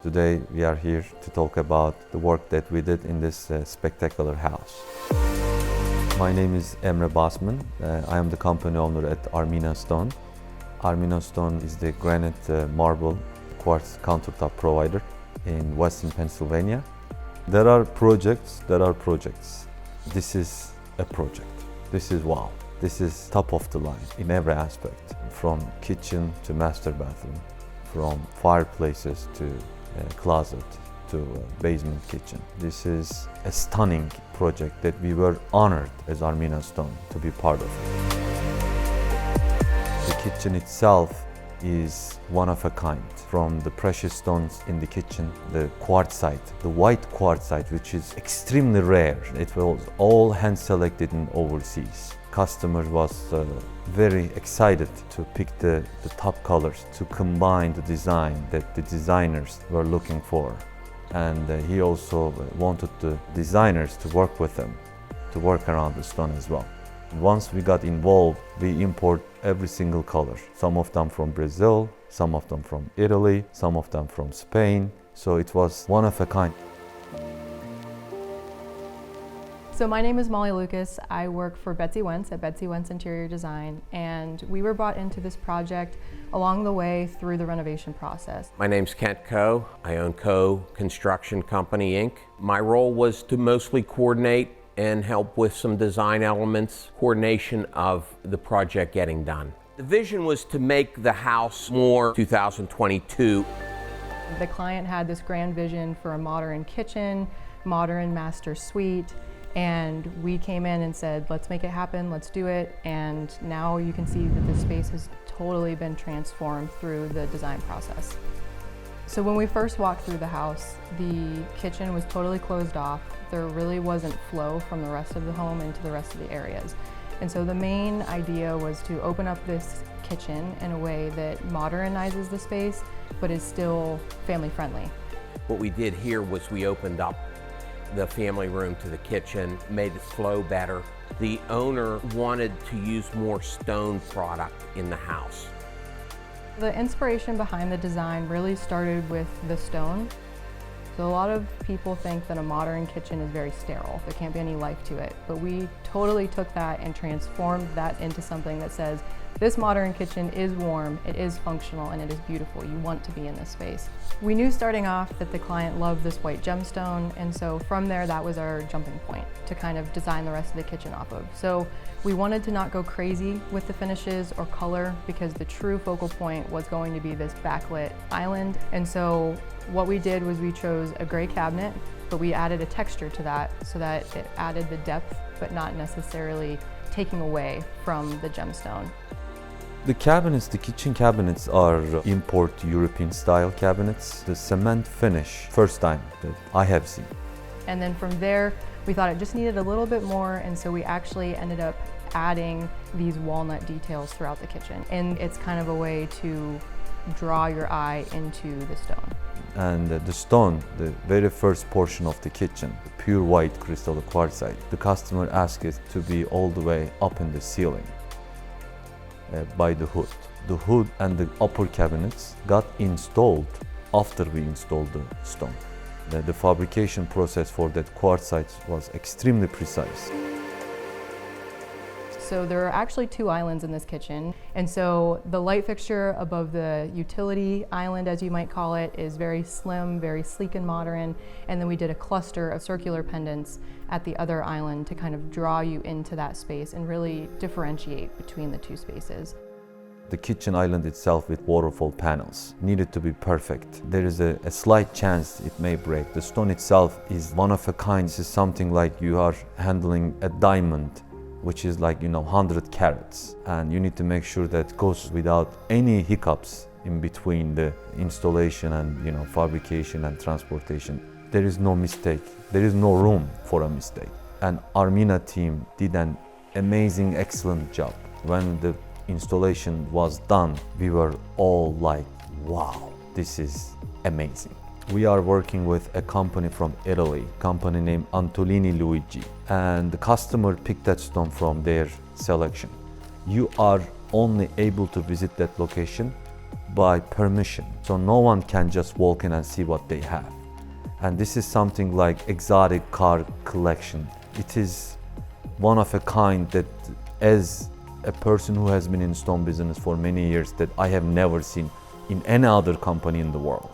Today we are here to talk about the work that we did in this spectacular house. My name is Emre Basman. I am the company owner at Armina Stone. Armina Stone is the granite, marble, quartz countertop provider in Western Pennsylvania. There are projects. This is a project. This is wow. This is top of the line in every aspect, from kitchen to master bathroom, from fireplaces to closet to basement kitchen. This is a stunning project that we were honored as Armina Stone to be part of. The kitchen itself is one of a kind. From the precious stones in the kitchen, the quartzite, the white quartzite, which is extremely rare. It was all hand selected in overseas. Customer was very excited to pick the top colors to combine the design that the designers were looking for. And he also wanted the designers to work with them, to work around the stone as well. Once we got involved, we import every single color. Some of them from Brazil, some of them from Italy, some of them from Spain. So it was one of a kind. So my name is Molly Lucas. I work for Betsy Wentz at Betsy Wentz Interior Design, and we were brought into this project along the way through the renovation process. My name's Kent Koch. I own Koch Construction Company, Inc. My role was to mostly coordinate and help with some design elements, coordination of the project getting done. The vision was to make the house more 2022. The client had this grand vision for a modern kitchen, modern master suite, and we came in and said, let's make it happen, let's do it. And now you can see that the space has totally been transformed through the design process. So when we first walked through the house, the kitchen was totally closed off. There really wasn't flow from the rest of the home into the rest of the areas. And so the main idea was to open up this kitchen in a way that modernizes the space, but is still family friendly. What we did here was we opened up the family room to the kitchen, made it flow better. The owner wanted to use more stone product in the house. The inspiration behind the design really started with the stone. So a lot of people think that a modern kitchen is very sterile. There can't be any life to it. But we totally took that and transformed that into something that says, this modern kitchen is warm, it is functional, and it is beautiful. You want to be in this space. We knew starting off that the client loved this white gemstone, and so from there, that was our jumping point to kind of design the rest of the kitchen off of. So we wanted to not go crazy with the finishes or color, because the true focal point was going to be this backlit island. And so what we did was we chose a gray cabinet, but we added a texture to that so that it added the depth, but not necessarily taking away from the gemstone. The cabinets, the kitchen cabinets are import European style cabinets. The cement finish, first time that I have seen. And then from there, we thought it just needed a little bit more, and so we actually ended up adding these walnut details throughout the kitchen. And it's kind of a way to draw your eye into the stone. And the stone, the very first portion of the kitchen, pure white crystal quartzite, the customer asked it to be all the way up in the ceiling. By the hood. The hood and the upper cabinets got installed after we installed the stone. The fabrication process for that quartzite was extremely precise. So there are actually two islands in this kitchen. And so the light fixture above the utility island, as you might call it, is very slim, very sleek and modern. And then we did a cluster of circular pendants at the other island to kind of draw you into that space and really differentiate between the two spaces. The kitchen island itself with waterfall panels needed to be perfect. There is a slight chance it may break. The stone itself is one of a kind. This is something like you are handling a diamond, which is like, 100 carats. And you need to make sure that goes without any hiccups in between the installation and, fabrication and transportation. There is no mistake. There is no room for a mistake. And Armina team did an amazing, excellent job. When the installation was done, we were all like, wow, this is amazing. We are working with a company from Italy, company named Antolini Luigi, and the customer picked that stone from their selection. You are only able to visit that location by permission. So no one can just walk in and see what they have. And this is something like exotic car collection. It is one of a kind that, as a person who has been in stone business for many years, that I have never seen in any other company in the world.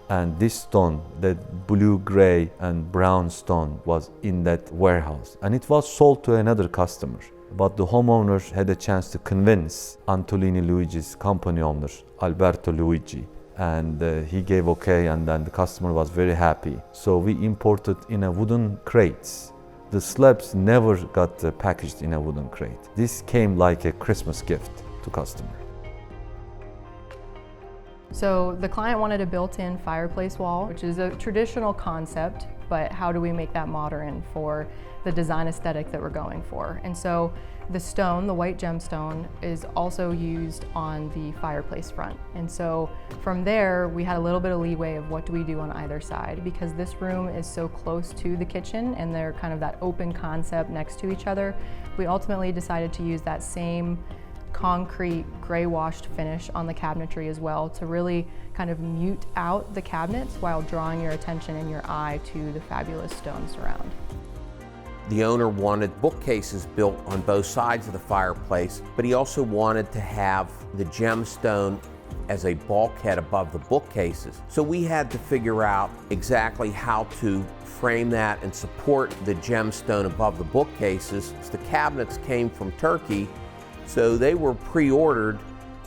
And this stone, that blue, gray and brown stone, was in that warehouse, and it was sold to another customer. But the homeowner had a chance to convince Antolini Luigi's company owner, Alberto Luigi, and he gave okay, and then the customer was very happy. So we imported in a wooden crates. The slabs never got packaged in a wooden crate. This came like a Christmas gift to customer. So the client wanted a built-in fireplace wall, which is a traditional concept, but how do we make that modern for the design aesthetic that we're going for? And so the stone, the white gemstone, is also used on the fireplace front. And so from there, we had a little bit of leeway of what do we do on either side, because this room is so close to the kitchen and they're kind of that open concept next to each other. We ultimately decided to use that same concrete gray washed finish on the cabinetry as well to really kind of mute out the cabinets while drawing your attention and your eye to the fabulous stone surround. The owner wanted bookcases built on both sides of the fireplace, but he also wanted to have the gemstone as a bulkhead above the bookcases. So we had to figure out exactly how to frame that and support the gemstone above the bookcases. The cabinets came from Turkey, so they were pre-ordered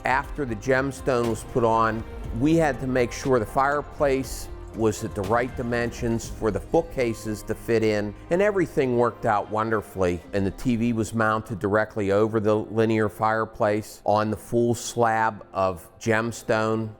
after the gemstone was put on. We had to make sure the fireplace was at the right dimensions for the bookcases to fit in, and everything worked out wonderfully. And the TV was mounted directly over the linear fireplace on the full slab of gemstone.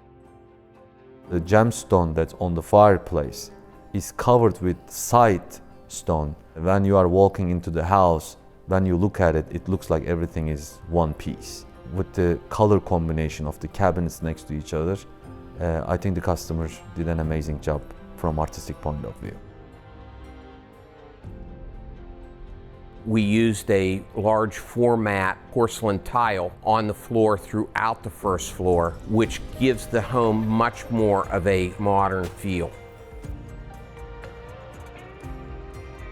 The gemstone that's on the fireplace is covered with side stone. When you are walking into the house, when you look at it, it looks like everything is one piece. With the color combination of the cabinets next to each other, I think the customers did an amazing job from artistic point of view. We used a large format porcelain tile on the floor throughout the first floor, which gives the home much more of a modern feel.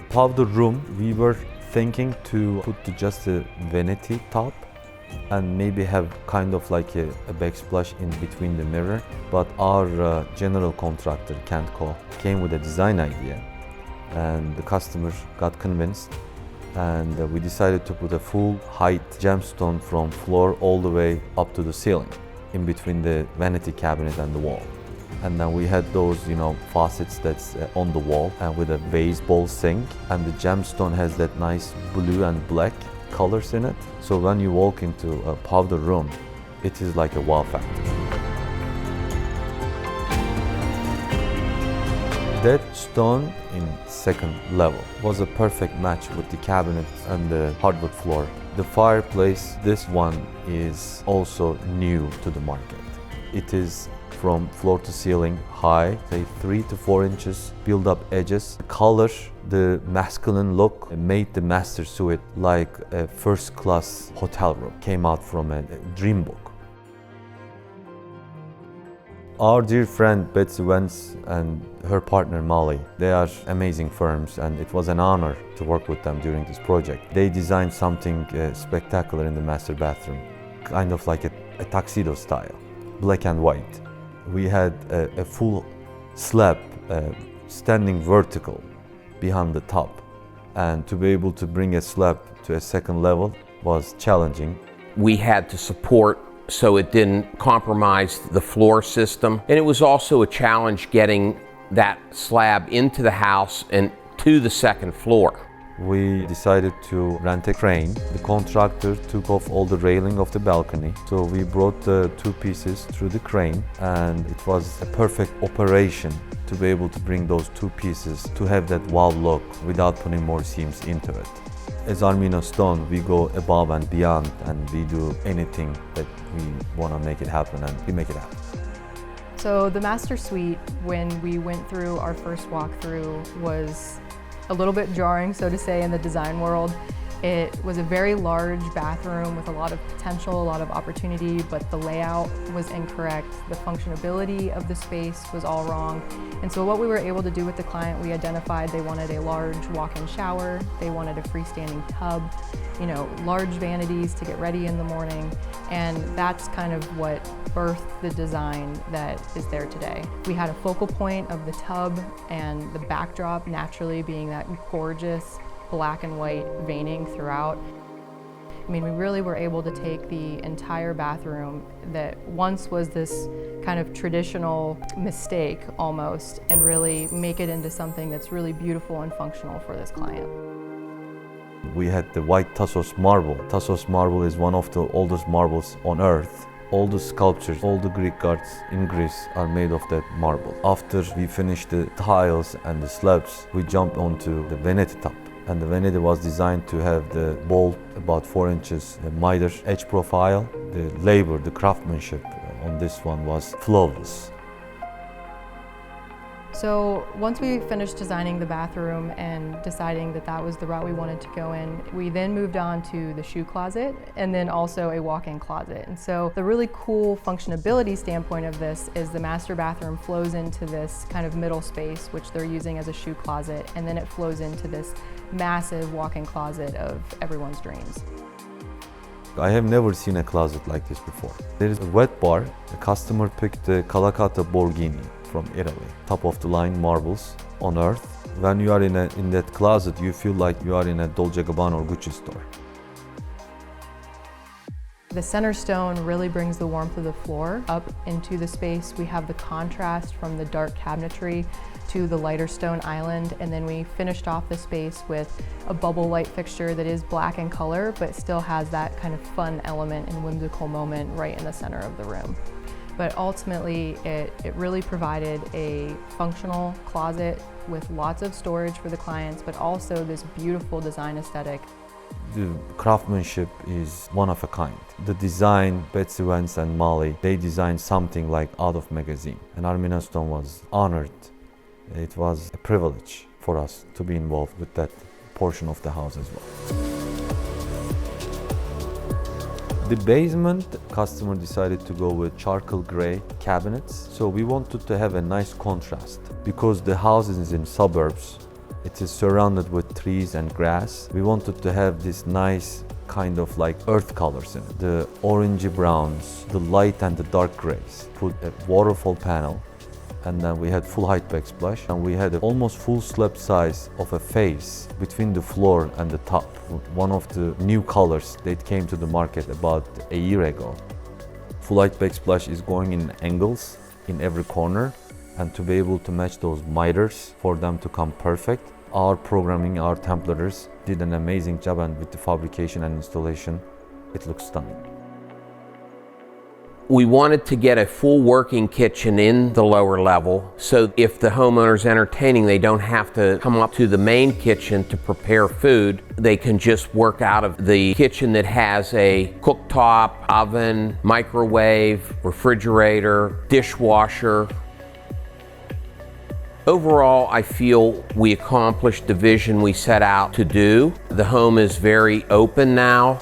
Powder room, we were thinking to put just a vanity top and maybe have kind of like a backsplash in between the mirror. But our general contractor, Koch, came with a design idea, and the customer got convinced, and we decided to put a full height gemstone from floor all the way up to the ceiling, in between the vanity cabinet and the wall. And then we had those, faucets that's on the wall and with a baseball sink, and the gemstone has that nice blue and black colors in it. So when you walk into a powder room, it is like a wow factor. That stone in second level was a perfect match with the cabinet and the hardwood floor. The fireplace, this one is also new to the market. It is from floor to ceiling, high, say 3 to 4 inches, build up edges. The color, the masculine look made the master suite like a first class hotel room, came out from a dream book. Our dear friend Betsy Wentz and her partner Molly, they are amazing firms, and it was an honor to work with them during this project. They designed something spectacular in the master bathroom, kind of like a tuxedo style, black and white. We had a full slab standing vertical behind the top, and to be able to bring a slab to a second level was challenging. We had to support so it didn't compromise the floor system, and it was also a challenge getting that slab into the house and to the second floor. We decided to rent a crane. The contractor took off all the railing of the balcony, so we brought the two pieces through the crane, and it was a perfect operation to be able to bring those two pieces to have that wow look without putting more seams into it. As Armina Stone, we go above and beyond, and we do anything that we want to make it happen, and we make it happen. So the master suite, when we went through our first walkthrough, was a little bit jarring, so to say, in the design world. It was a very large bathroom with a lot of potential, a lot of opportunity, but the layout was incorrect. The functionality of the space was all wrong. And so what we were able to do with the client, we identified they wanted a large walk-in shower, they wanted a freestanding tub, large vanities to get ready in the morning. And that's kind of what birthed the design that is there today. We had a focal point of the tub and the backdrop naturally being that gorgeous black and white veining throughout. I mean, we really were able to take the entire bathroom that once was this kind of traditional mistake almost and really make it into something that's really beautiful and functional for this client. We had the white Tassos marble. Tassos marble is one of the oldest marbles on earth. All the sculptures, all the Greek gods in Greece are made of that marble. After we finished the tiles and the slabs, we jumped onto the vanity top. And the vanity was designed to have the bold, about 4 inches miter edge profile. The labor, the craftsmanship on this one was flawless. So once we finished designing the bathroom and deciding that that was the route we wanted to go in, we then moved on to the shoe closet and then also a walk-in closet. And so the really cool functionality standpoint of this is the master bathroom flows into this kind of middle space, which they're using as a shoe closet, and then it flows into this massive walk-in closet of everyone's dreams. I have never seen a closet like this before. There is a wet bar. The customer picked the Calacata Borghini from Italy, top of the line marbles on earth. When you are in that closet, you feel like you are in a Dolce & Gabbana or Gucci store. The center stone really brings the warmth of the floor up into the space. We have the contrast from the dark cabinetry to the lighter stone island, and then we finished off the space with a bubble light fixture that is black in color but still has that kind of fun element and whimsical moment right in the center of the room. But ultimately, it really provided a functional closet with lots of storage for the clients, but also this beautiful design aesthetic. The craftsmanship is one of a kind. The design, Betsy Vance and Molly, they designed something like out of magazine. And Armina Stone was honored. It was a privilege for us to be involved with that portion of the house as well. The basement, customer decided to go with charcoal gray cabinets. So we wanted to have a nice contrast. Because the house is in suburbs, it is surrounded with trees and grass. We wanted to have this nice kind of like earth colors in it. The orangey browns, the light and the dark grays. Put a waterfall panel, and then we had full height backsplash, and we had an almost full slab size of a face between the floor and the top. One of the new colors that came to the market about a year ago. Full height backsplash is going in angles in every corner, and to be able to match those miters for them to come perfect, our programming, our templators did an amazing job, and with the fabrication and installation, it looks stunning. We wanted to get a full working kitchen in the lower level, so if the homeowner's entertaining, they don't have to come up to the main kitchen to prepare food. They can just work out of the kitchen that has a cooktop, oven, microwave, refrigerator, dishwasher. Overall, I feel we accomplished the vision we set out to do. The home is very open now.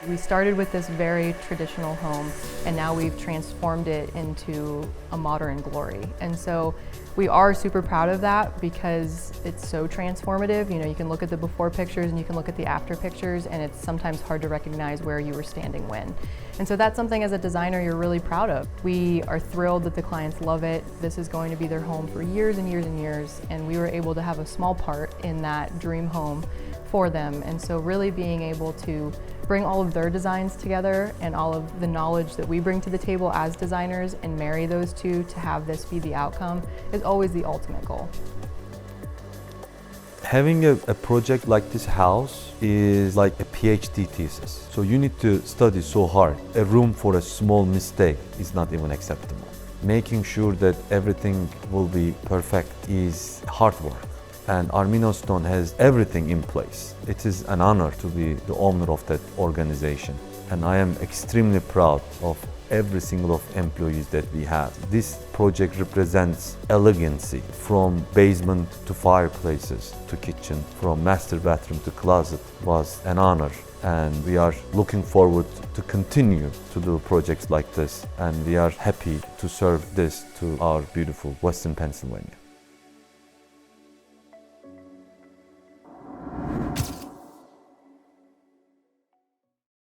We started with this very traditional home, and now we've transformed it into a modern glory. And so we are super proud of that because it's so transformative. You can look at the before pictures and you can look at the after pictures, and it's sometimes hard to recognize where you were standing when. And so that's something as a designer you're really proud of. We are thrilled that the clients love it. This is going to be their home for years and years and years, and we were able to have a small part in that dream home for them. And so really being able to bring all of their designs together and all of the knowledge that we bring to the table as designers and marry those two to have this be the outcome is always the ultimate goal. Having a project like this house is like a PhD thesis. So you need to study so hard. A room for a small mistake is not even acceptable. Making sure that everything will be perfect is hard work. And Armina Stone has everything in place. It is an honor to be the owner of that organization. And I am extremely proud of every single of employees that we have. This project represents elegancy from basement to fireplaces to kitchen, from master bathroom to closet. Was an honor, and we are looking forward to continue to do projects like this, and we are happy to serve this to our beautiful Western Pennsylvania.